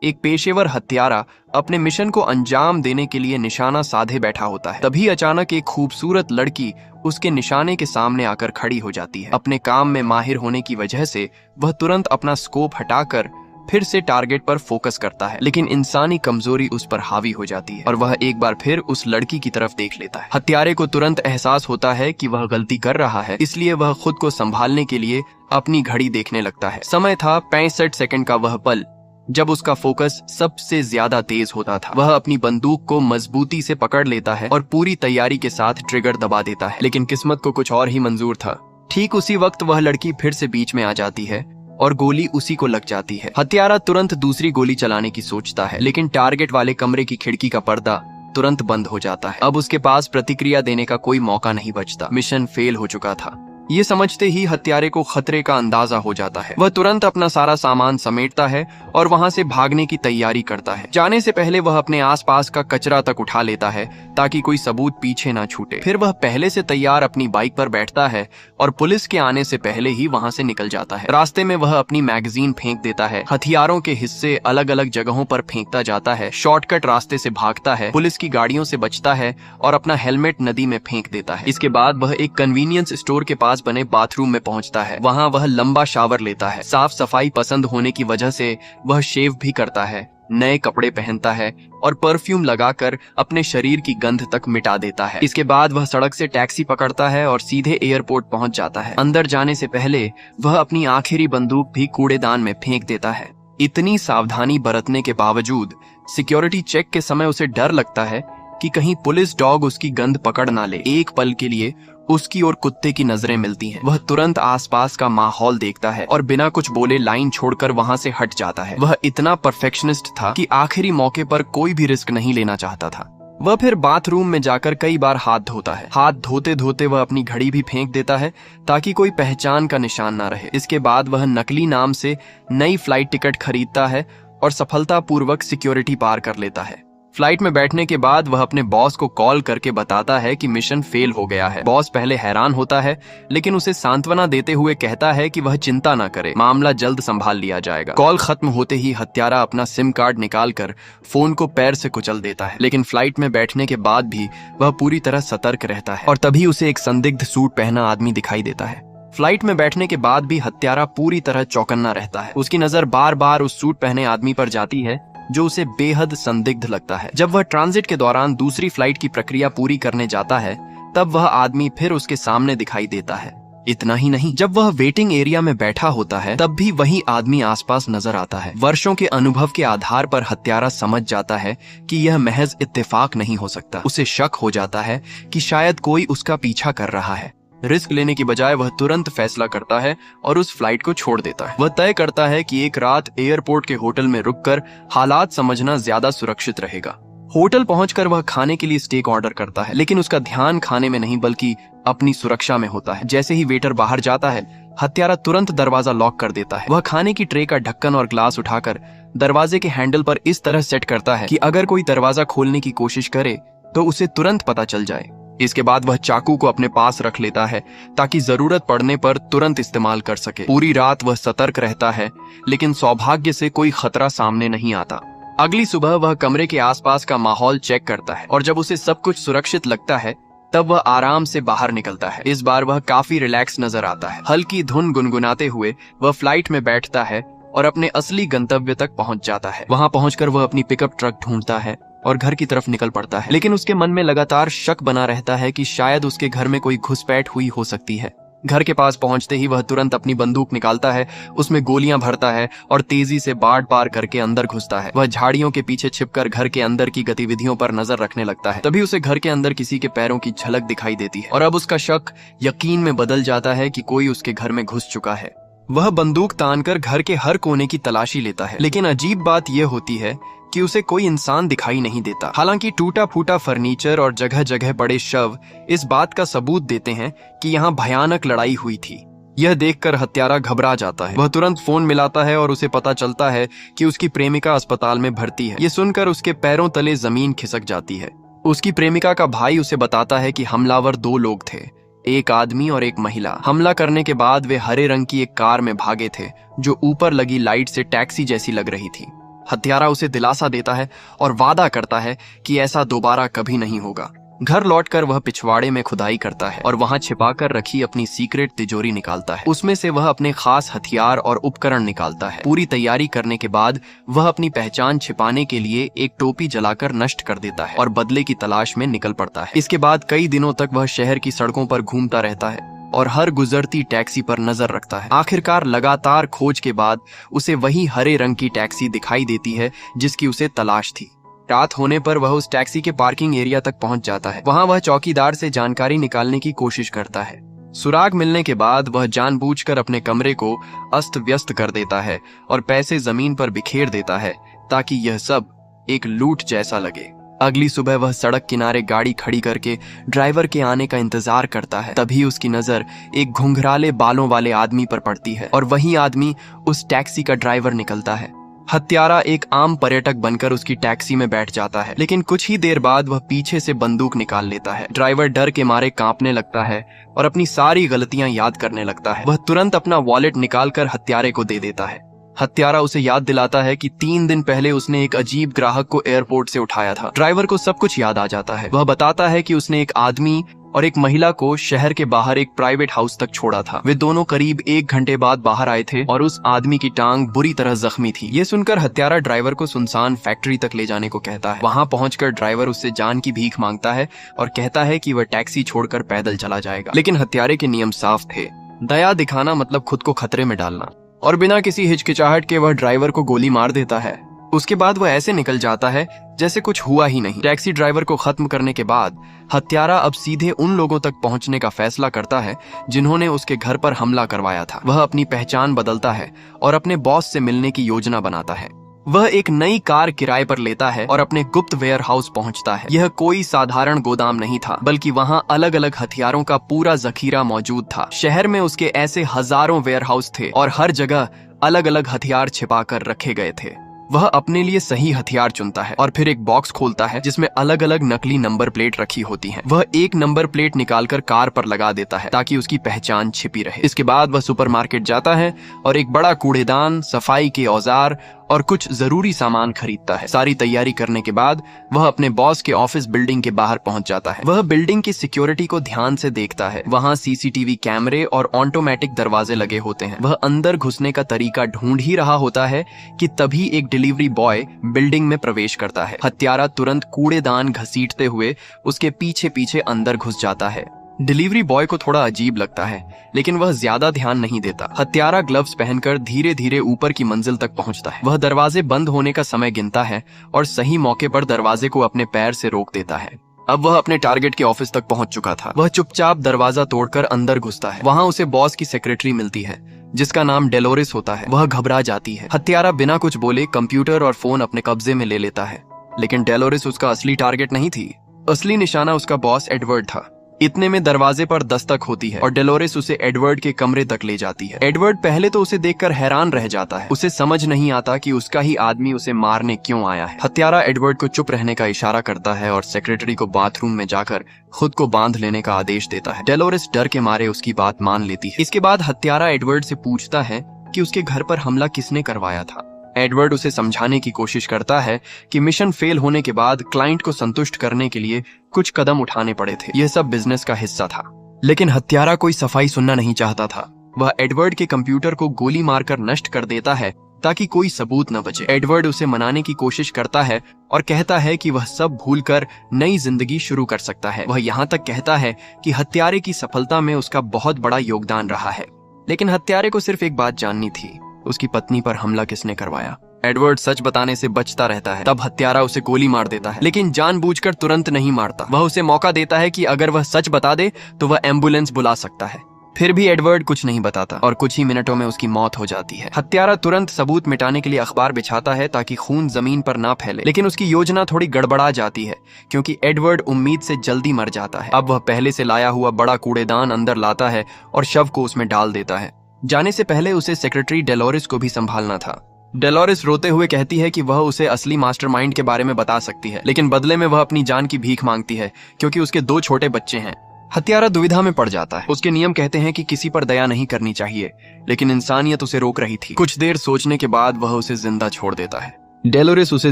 एक पेशेवर हत्यारा अपने मिशन को अंजाम देने के लिए निशाना साधे बैठा होता है। तभी अचानक एक खूबसूरत लड़की उसके निशाने के सामने आकर खड़ी हो जाती है। अपने काम में माहिर होने की वजह से वह तुरंत अपना स्कोप हटाकर फिर से टारगेट पर फोकस करता है, लेकिन इंसानी कमजोरी उस पर हावी हो जाती है और वह एक बार फिर उस लड़की की तरफ देख लेता है। हत्यारे को तुरंत एहसास होता है कि वह गलती कर रहा है, इसलिए वह खुद को संभालने के लिए अपनी घड़ी देखने लगता है। समय था 65 सेकंड का वह पल जब उसका फोकस सबसे ज्यादा तेज होता था। वह अपनी बंदूक को मजबूती से पकड़ लेता है और पूरी तैयारी के साथ ट्रिगर दबा देता है, लेकिन किस्मत को कुछ और ही मंजूर था। ठीक उसी वक्त वह लड़की फिर से बीच में आ जाती है और गोली उसी को लग जाती है। हत्यारा तुरंत दूसरी गोली चलाने की सोचता है, लेकिन टारगेट वाले कमरे की खिड़की का पर्दा तुरंत बंद हो जाता है। अब उसके पास प्रतिक्रिया देने का कोई मौका नहीं बचता। मिशन फेल हो चुका था। ये समझते ही हत्यारे को खतरे का अंदाजा हो जाता है। वह तुरंत अपना सारा सामान समेटता है और वहां से भागने की तैयारी करता है। जाने से पहले वह अपने आसपास का कचरा तक उठा लेता है ताकि कोई सबूत पीछे ना छूटे। फिर वह पहले से तैयार अपनी बाइक पर बैठता है और पुलिस के आने से पहले ही वहां से निकल जाता है। रास्ते में वह अपनी मैगजीन फेंक देता है, हथियारों के हिस्से अलग अलग जगहों पर फेंकता जाता है, शॉर्टकट रास्ते से भागता है, पुलिस की गाड़ियों से बचता है और अपना हेलमेट नदी में फेंक देता है। इसके बाद वह एक कन्वीनियंस स्टोर के पास बने बाथरूम में पहुंचता है। वहां वह लंबा शावर लेता है। साफ सफाई पसंद होने की वजह से वह शेव भी करता है, नए कपड़े पहनता है और परफ्यूम लगाकर अपने शरीर की गंध तक मिटा देता है। इसके बाद वह सड़क से टैक्सी पकड़ता है और सीधे एयरपोर्ट पहुंच जाता है। अंदर जाने से पहले वह अपनी आखिरी बंदूक भी कूड़ेदान में फेंक देता है। इतनी सावधानी बरतने के बावजूद सिक्योरिटी चेक के समय उसे डर लगता है कि कहीं पुलिस डॉग उसकी गंध पकड़ ना ले। एक पल के लिए उसकी और कुत्ते की नजरें मिलती हैं। वह तुरंत आसपास का माहौल देखता है और बिना कुछ बोले लाइन छोड़कर वहां से हट जाता है। वह इतना परफेक्शनिस्ट था कि आखिरी मौके पर कोई भी रिस्क नहीं लेना चाहता था। वह फिर बाथरूम में जाकर कई बार हाथ धोता है। हाथ धोते धोते वह अपनी घड़ी भी फेंक देता है ताकि कोई पहचान का निशान ना रहे। इसके बाद वह नकली नाम से नई फ्लाइट टिकट खरीदता है और सफलतापूर्वक सिक्योरिटी पार कर लेता है। फ्लाइट में बैठने के बाद वह अपने बॉस को कॉल करके बताता है कि मिशन फेल हो गया है। बॉस पहले हैरान होता है, लेकिन उसे सांत्वना देते हुए कहता है कि वह चिंता न करे, मामला जल्द संभाल लिया जाएगा। कॉल खत्म होते ही हत्यारा अपना सिम कार्ड निकालकर फोन को पैर से कुचल देता है, लेकिन फ्लाइट में बैठने के बाद भी वह पूरी तरह सतर्क रहता है और तभी उसे एक संदिग्ध सूट पहना आदमी दिखाई देता है। फ्लाइट में बैठने के बाद भी हत्यारा पूरी तरह चौकन्ना रहता है। उसकी नजर बार बार उस सूट पहने आदमी पर जाती है जो उसे बेहद संदिग्ध लगता है। जब वह ट्रांजिट के दौरान दूसरी फ्लाइट की प्रक्रिया पूरी करने जाता है, तब वह आदमी फिर उसके सामने दिखाई देता है। इतना ही नहीं, जब वह वेटिंग एरिया में बैठा होता है, तब भी वही आदमी आसपास नजर आता है। वर्षों के अनुभव के आधार पर हत्यारा समझ जाता है कि यह महज इत्तेफाक नहीं हो सकता। उसे शक हो जाता है कि शायद कोई उसका पीछा कर रहा है। रिस्क लेने की बजाय वह तुरंत फैसला करता है और उस फ्लाइट को छोड़ देता है। वह तय करता है कि एक रात एयरपोर्ट के होटल में रुककर हालात समझना ज्यादा सुरक्षित रहेगा। होटल पहुंचकर वह खाने के लिए स्टेक ऑर्डर करता है, लेकिन उसका ध्यान खाने में नहीं बल्कि अपनी सुरक्षा में होता है। जैसे ही वेटर बाहर जाता है, हत्यारा तुरंत दरवाजा लॉक कर देता है। वह खाने की ट्रे का ढक्कन और ग्लास उठाकर दरवाजे के हैंडल पर इस तरह सेट करता है कि अगर कोई दरवाजा खोलने की कोशिश करे तो उसे तुरंत पता चल जाए। इसके बाद वह चाकू को अपने पास रख लेता है ताकि जरूरत पड़ने पर तुरंत इस्तेमाल कर सके। पूरी रात वह सतर्क रहता है, लेकिन सौभाग्य से कोई खतरा सामने नहीं आता। अगली सुबह वह कमरे के आसपास का माहौल चेक करता है और जब उसे सब कुछ सुरक्षित लगता है, तब वह आराम से बाहर निकलता है। इस बार वह काफी रिलैक्स नजर आता है। हल्की धुन गुनगुनाते हुए वह फ्लाइट में बैठता है और अपने असली गंतव्य तक पहुंच जाता है। वहां पहुंचकर वह अपनी पिकअप ट्रक ढूंढता है और घर की तरफ निकल पड़ता है, लेकिन उसके मन में लगातार शक बना रहता है कि शायद उसके घर में कोई घुसपैठ हुई हो सकती है। घर के पास पहुंचते ही वह तुरंत अपनी बंदूक निकालता है, उसमें गोलियां भरता है और तेजी से बाड़ पार करके अंदर घुसता है। वह झाड़ियों के पीछे छिपकर घर के अंदर की गतिविधियों पर नजर रखने लगता है। तभी उसे घर के अंदर किसी के पैरों की झलक दिखाई देती है और अब उसका शक यकीन में बदल जाता है कि कोई उसके घर में घुस चुका है। वह बंदूक तानकर घर के हर कोने की तलाशी लेता है, लेकिन अजीब बात यह होती है कि उसे कोई इंसान दिखाई नहीं देता। हालांकि टूटा फूटा फर्नीचर और जगह जगह बड़े शव इस बात का सबूत देते हैं कि यहाँ भयानक लड़ाई हुई थी। यह देखकर हत्यारा घबरा जाता है। वह तुरंत फोन मिलाता है और उसे पता चलता है कि उसकी प्रेमिका अस्पताल में भर्ती है। ये सुनकर उसके पैरों तले जमीन खिसक जाती है। उसकी प्रेमिका का भाई उसे बताता है कि हमलावर 2 लोग थे, एक आदमी और एक महिला। हमला करने के बाद वे हरे रंग की एक कार में भागे थे जो ऊपर लगी लाइट से टैक्सी जैसी लग रही थी। हत्यारा उसे दिलासा देता है और वादा करता है कि ऐसा दोबारा कभी नहीं होगा। घर लौटकर वह पिछवाड़े में खुदाई करता है और वहां छिपाकर रखी अपनी सीक्रेट तिजोरी निकालता है। उसमें से वह अपने खास हथियार और उपकरण निकालता है। पूरी तैयारी करने के बाद वह अपनी पहचान छिपाने के लिए एक टोपी जलाकर नष्ट कर देता है और बदले की तलाश में निकल पड़ता है। इसके बाद कई दिनों तक वह शहर की सड़कों पर घूमता रहता है और हर गुजरती टैक्सी पर नजर रखता है। आखिरकार लगातार खोज के बाद उसे वही हरे रंग की टैक्सी दिखाई देती है जिसकी उसे तलाश थी। रात होने पर वह उस टैक्सी के पार्किंग एरिया तक पहुंच जाता है। वहां वह चौकीदार से जानकारी निकालने की कोशिश करता है। सुराग मिलने के बाद वह जानबूझकर अपने कमरे को अस्त व्यस्त कर देता है और पैसे जमीन पर बिखेर देता है ताकि यह सब एक लूट जैसा लगे। अगली सुबह वह सड़क किनारे गाड़ी खड़ी करके ड्राइवर के आने का इंतजार करता है। तभी उसकी नजर एक घुंघराले बालों वाले आदमी पर पड़ती है और वही आदमी उस टैक्सी का ड्राइवर निकलता है। हत्यारा एक आम पर्यटक बनकर उसकी टैक्सी में बैठ जाता है, लेकिन कुछ ही देर बाद वह पीछे से बंदूक निकाल लेता है। ड्राइवर डर के मारे कांपने लगता है और अपनी सारी गलतियां याद करने लगता है। वह तुरंत अपना वॉलेट निकालकर हत्यारे को दे देता है। हत्यारा उसे याद दिलाता है कि 3 दिन पहले उसने एक अजीब ग्राहक को एयरपोर्ट से उठाया था। ड्राइवर को सब कुछ याद आ जाता है। वह बताता है कि उसने एक आदमी और एक महिला को शहर के बाहर एक प्राइवेट हाउस तक छोड़ा था। वे दोनों करीब 1 घंटे बाद बाहर आए थे और उस आदमी की टांग बुरी तरह जख्मी थी। ये सुनकर हत्यारा ड्राइवर को सुनसान फैक्ट्री तक ले जाने को कहता है। वहां पहुंचकर ड्राइवर उससे जान की भीख मांगता है और कहता है कि वह टैक्सी छोड़कर पैदल चला जाएगा। लेकिन हत्यारे के नियम साफ थे, दया दिखाना मतलब खुद को खतरे में डालना, और बिना किसी हिचकिचाहट के वह ड्राइवर को गोली मार देता है। उसके बाद वह ऐसे निकल जाता है जैसे कुछ हुआ ही नहीं। टैक्सी ड्राइवर को खत्म करने के बाद हत्यारा अब सीधे उन लोगों तक पहुंचने का फैसला करता है जिन्होंने उसके घर पर हमला करवाया था। वह अपनी पहचान बदलता है और अपने बॉस से मिलने की योजना बनाता है। वह एक नई कार किराए पर लेता है और अपने गुप्त वेयर हाउस पहुंचता है। यह कोई साधारण गोदाम नहीं था, बल्कि वहां अलग अलग हथियारों का पूरा जखीरा मौजूद था। शहर में उसके ऐसे हजारों वेयर हाउस थे और हर जगह अलग अलग हथियार छिपा कर रखे गए थे। वह अपने लिए सही हथियार चुनता है और फिर एक बॉक्स खोलता है जिसमें अलग अलग नकली नंबर प्लेट रखी होती हैं। वह एक नंबर प्लेट निकालकर कार पर लगा देता है ताकि उसकी पहचान छिपी रहे। इसके बाद वह सुपरमार्केट जाता है और एक बड़ा कूड़ेदान, सफाई के औजार और कुछ जरूरी सामान खरीदता है। सारी तैयारी करने के बाद वह अपने बॉस के ऑफिस बिल्डिंग के बाहर पहुंच जाता है। वह बिल्डिंग की सिक्योरिटी को ध्यान से देखता है। वहां सीसीटीवी कैमरे और ऑटोमेटिक दरवाजे लगे होते हैं। वह अंदर घुसने का तरीका ढूंढ ही रहा होता है कि तभी एक डिलीवरी बॉय बिल्डिंग में प्रवेश करता है। हत्यारा तुरंत कूड़ेदान घसीटते हुए उसके पीछे पीछे अंदर घुस जाता है। डिलीवरी बॉय को थोड़ा अजीब लगता है, लेकिन वह ज्यादा ध्यान नहीं देता। हत्यारा ग्लव्स पहनकर धीरे धीरे ऊपर की मंजिल तक पहुंचता है। वह दरवाजे बंद होने का समय गिनता है और सही मौके पर दरवाजे को अपने पैर से रोक देता है। अब वह अपने टारगेट के ऑफिस तक पहुंच चुका था। वह चुपचाप दरवाजा तोड़कर अंदर घुसता है। वहां उसे बॉस की सेक्रेटरी मिलती है जिसका नाम डेलोरिस होता है। वह घबरा जाती है। हत्यारा बिना कुछ बोले कंप्यूटर और फोन अपने कब्जे में ले लेता है, लेकिन डेलोरिस उसका असली टारगेट नहीं थी। असली निशाना उसका बॉस एडवर्ड था। इतने में दरवाजे पर दस्तक होती है और डेलोरिस उसे एडवर्ड के कमरे तक ले जाती है। एडवर्ड पहले तो उसे देखकर हैरान रह जाता है। उसे समझ नहीं आता कि उसका ही आदमी उसे मारने क्यों आया है। हत्यारा एडवर्ड को चुप रहने का इशारा करता है और सेक्रेटरी को बाथरूम में जाकर खुद को बांध लेने का आदेश देता है। डेलोरिस डर के मारे उसकी बात मान लेती है। इसके बाद हत्यारा एडवर्ड से पूछता है कि उसके घर पर हमला किसने करवाया था। एडवर्ड उसे समझाने की कोशिश करता है कि मिशन फेल होने के बाद क्लाइंट को संतुष्ट करने के लिए कुछ कदम उठाने पड़े थे। यह सब बिजनेस का हिस्सा था। लेकिन हत्यारा कोई सफाई सुनना नहीं चाहता था। वह एडवर्ड के कंप्यूटर को गोली मारकर नष्ट कर देता है ताकि कोई सबूत न बचे। एडवर्ड उसे मनाने की कोशिश करता है और कहता है कि वह सब भूलकर नई जिंदगी शुरू कर सकता है। वह यहाँ तक कहता है कि हत्यारे की सफलता में उसका बहुत बड़ा योगदान रहा है। लेकिन हत्यारे को सिर्फ एक बात जाननी थी, उसकी पत्नी पर हमला किसने करवाया। एडवर्ड सच बताने से बचता रहता है। तब हत्यारा उसे गोली मार देता है, लेकिन जानबूझकर तुरंत नहीं मारता। वह उसे मौका देता है कि अगर वह सच बता दे तो वह एम्बुलेंस बुला सकता है। फिर भी एडवर्ड कुछ नहीं बताता और कुछ ही मिनटों में उसकी मौत हो जाती है। हत्यारा तुरंत सबूत मिटाने के लिए अखबार बिछाता है ताकि खून जमीन पर ना फैले, लेकिन उसकी योजना थोड़ी गड़बड़ा जाती है क्योंकि एडवर्ड उम्मीद से जल्दी मर जाता है। अब वह पहले से लाया हुआ बड़ा कूड़ेदान अंदर लाता है और शव को उसमें डाल देता है। जाने से पहले उसे सेक्रेटरी डेलोरिस को भी संभालना था। डेलोरिस रोते हुए कहती है कि वह उसे असली मास्टरमाइंड के बारे में बता सकती है, लेकिन बदले में वह अपनी जान की भीख मांगती है क्योंकि उसके 2 छोटे बच्चे हैं। हत्यारा दुविधा में पड़ जाता है। उसके नियम कहते हैं कि किसी पर दया नहीं करनी चाहिए, लेकिन इंसानियत उसे रोक रही थी। कुछ देर सोचने के बाद वह उसे जिंदा छोड़ देता है। डेलोरेस उसे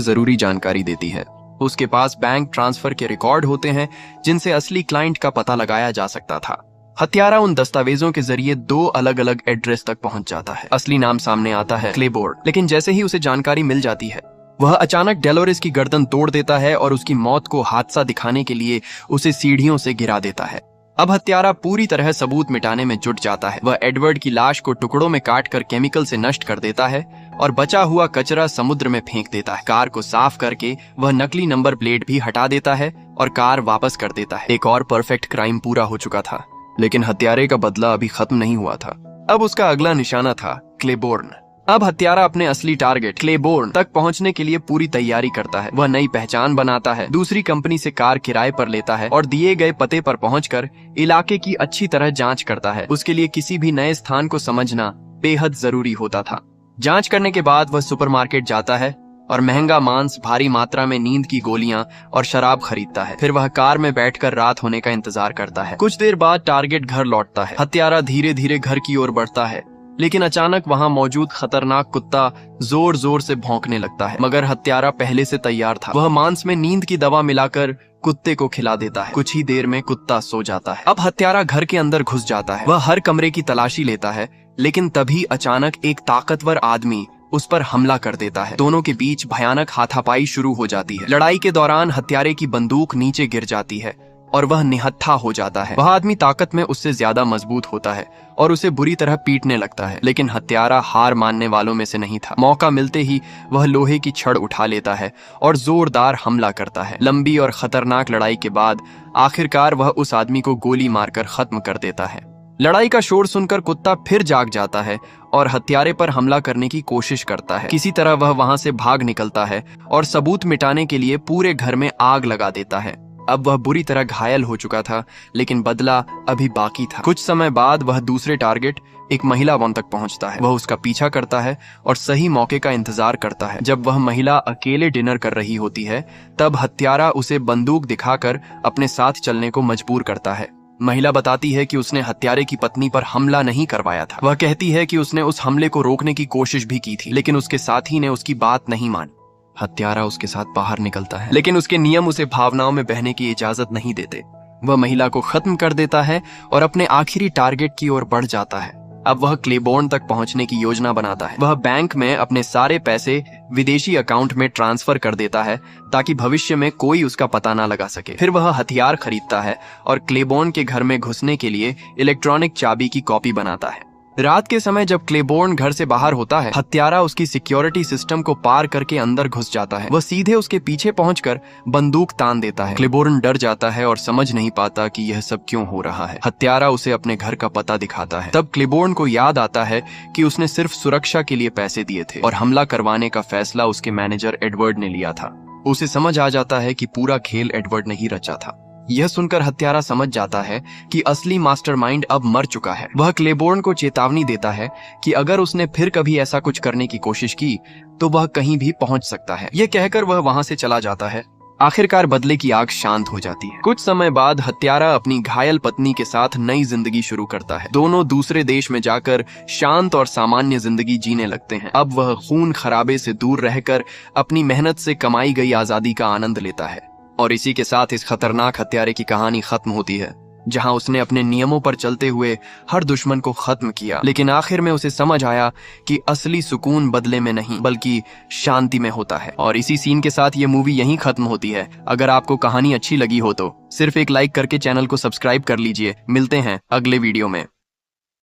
जरूरी जानकारी देती है। उसके पास बैंक ट्रांसफर के रिकॉर्ड होते हैं जिनसे असली क्लाइंट का पता लगाया जा सकता था। हत्यारा उन दस्तावेजों के जरिए 2 अलग अलग एड्रेस तक पहुंच जाता है। असली नाम सामने आता है क्लेबोर्न, लेकिन जैसे ही उसे जानकारी मिल जाती है वह अचानक डेलोरेस की गर्दन तोड़ देता है और उसकी मौत को हादसा दिखाने के लिए उसे सीढ़ियों से गिरा देता है। अब हत्यारा पूरी तरह सबूत मिटाने में जुट जाता है। वह एडवर्ड की लाश को टुकड़ों में काटकर केमिकल से नष्ट कर देता है और बचा हुआ कचरा समुद्र में फेंक देता है। कार को साफ करके वह नकली नंबर प्लेट भी हटा देता है और कार वापस कर देता है। एक और परफेक्ट क्राइम पूरा हो चुका था, लेकिन हत्यारे का बदला अभी खत्म नहीं हुआ था। अब उसका अगला निशाना था क्लेबोर्न। अब हत्यारा अपने असली टारगेट क्लेबोर्न तक पहुंचने के लिए पूरी तैयारी करता है। वह नई पहचान बनाता है, दूसरी कंपनी से कार किराए पर लेता है और दिए गए पते पर पहुंचकर इलाके की अच्छी तरह जांच करता है। उसके लिए किसी भी नए स्थान को समझना बेहद जरूरी होता था। जांच करने के बाद वह सुपरमार्केट जाता है और महंगा मांस, भारी मात्रा में नींद की गोलियां और शराब खरीदता है। फिर वह कार में बैठकर रात होने का इंतजार करता है। कुछ देर बाद टारगेट घर लौटता है। हत्यारा धीरे धीरे घर की ओर बढ़ता है, लेकिन अचानक वहां मौजूद खतरनाक कुत्ता जोर जोर से भौंकने लगता है। मगर हत्यारा पहले से तैयार था। वह मांस में नींद की दवा मिलाकर कुत्ते को खिला देता है। कुछ ही देर में कुत्ता सो जाता है। अब हत्यारा घर के अंदर घुस जाता है। वह हर कमरे की तलाशी लेता है, लेकिन तभी अचानक एक ताकतवर आदमी उस पर हमला कर देता है। दोनों के बीच भयानक हाथापाई शुरू हो जाती है। लड़ाई के दौरान हत्यारे की बंदूक नीचे गिर जाती है और वह निहत्था हो जाता है। वह आदमी ताकत में उससे ज्यादा मजबूत होता है और उसे बुरी तरह पीटने लगता है, लेकिन हत्यारा हार मानने वालों में से नहीं था। मौका मिलते ही वह लोहे की छड़ उठा लेता है और जोरदार हमला करता है। लंबी और खतरनाक लड़ाई के बाद आखिरकार वह उस आदमी को गोली मारकर खत्म कर देता है। लड़ाई का शोर सुनकर कुत्ता फिर जाग जाता है और हत्यारे पर हमला करने की कोशिश करता है। किसी तरह वह वहां से भाग निकलता है और सबूत मिटाने के लिए पूरे घर में आग लगा देता है। अब वह बुरी तरह घायल हो चुका था, लेकिन बदला अभी बाकी था। कुछ समय बाद वह दूसरे टारगेट एक महिला वन तक पहुंचता है। वह उसका पीछा करता है और सही मौके का इंतजार करता है। जब वह महिला अकेले डिनर कर रही होती है, तब हत्यारा उसे बंदूक दिखाकर अपने साथ चलने को मजबूर करता है। महिला बताती है कि उसने हत्यारे की पत्नी पर हमला नहीं करवाया था। वह कहती है कि उसने उस हमले को रोकने की कोशिश भी की थी, लेकिन उसके साथी ने उसकी बात नहीं मानी। हत्यारा उसके साथ बाहर निकलता है, लेकिन उसके नियम उसे भावनाओं में बहने की इजाजत नहीं देते। वह महिला को खत्म कर देता है और अपने आखिरी टारगेट की ओर बढ़ जाता है। अब वह क्लेबोर्न तक पहुंचने की योजना बनाता है। वह बैंक में अपने सारे पैसे विदेशी अकाउंट में ट्रांसफर कर देता है ताकि भविष्य में कोई उसका पता ना लगा सके। फिर वह हथियार खरीदता है और क्लेबोर्न के घर में घुसने के लिए इलेक्ट्रॉनिक चाबी की कॉपी बनाता है। रात के समय जब क्लेबोर्न घर से बाहर होता है, हत्यारा उसकी सिक्योरिटी सिस्टम को पार करके अंदर घुस जाता है। वह सीधे उसके पीछे पहुंचकर बंदूक तान देता है। क्लेबोर्न डर जाता है और समझ नहीं पाता कि यह सब क्यों हो रहा है। हत्यारा उसे अपने घर का पता दिखाता है। तब क्लेबोर्न को याद आता है कि उसने सिर्फ सुरक्षा के लिए पैसे दिए थे और हमला करवाने का फैसला उसके मैनेजर एडवर्ड ने लिया था। उसे समझ आ जाता है कि पूरा खेल एडवर्ड ने ही रचा था। यह सुनकर हत्यारा समझ जाता है कि असली मास्टरमाइंड अब मर चुका है। वह क्लेबोर्न को चेतावनी देता है कि अगर उसने फिर कभी ऐसा कुछ करने की कोशिश की तो वह कहीं भी पहुंच सकता है। यह कहकर वह वहां से चला जाता है। आखिरकार बदले की आग शांत हो जाती है। कुछ समय बाद हत्यारा अपनी घायल पत्नी के साथ नई जिंदगी शुरू करता है। दोनों दूसरे देश में जाकर शांत और सामान्य जिंदगी जीने लगते हैं। अब वह खून खराबे से दूर रहकर अपनी मेहनत से कमाई गई आजादी का आनंद लेता है। और इसी के साथ इस खतरनाक हत्यारे की कहानी खत्म होती है, जहां उसने अपने नियमों पर चलते हुए हर दुश्मन को खत्म किया। लेकिन आखिर में उसे समझ आया कि असली सुकून बदले में नहीं बल्कि शांति में होता है। और इसी सीन के साथ ये मूवी यहीं खत्म होती है। अगर आपको कहानी अच्छी लगी हो तो सिर्फ एक लाइक करके चैनल को सब्सक्राइब कर लीजिए। मिलते हैं अगले वीडियो में।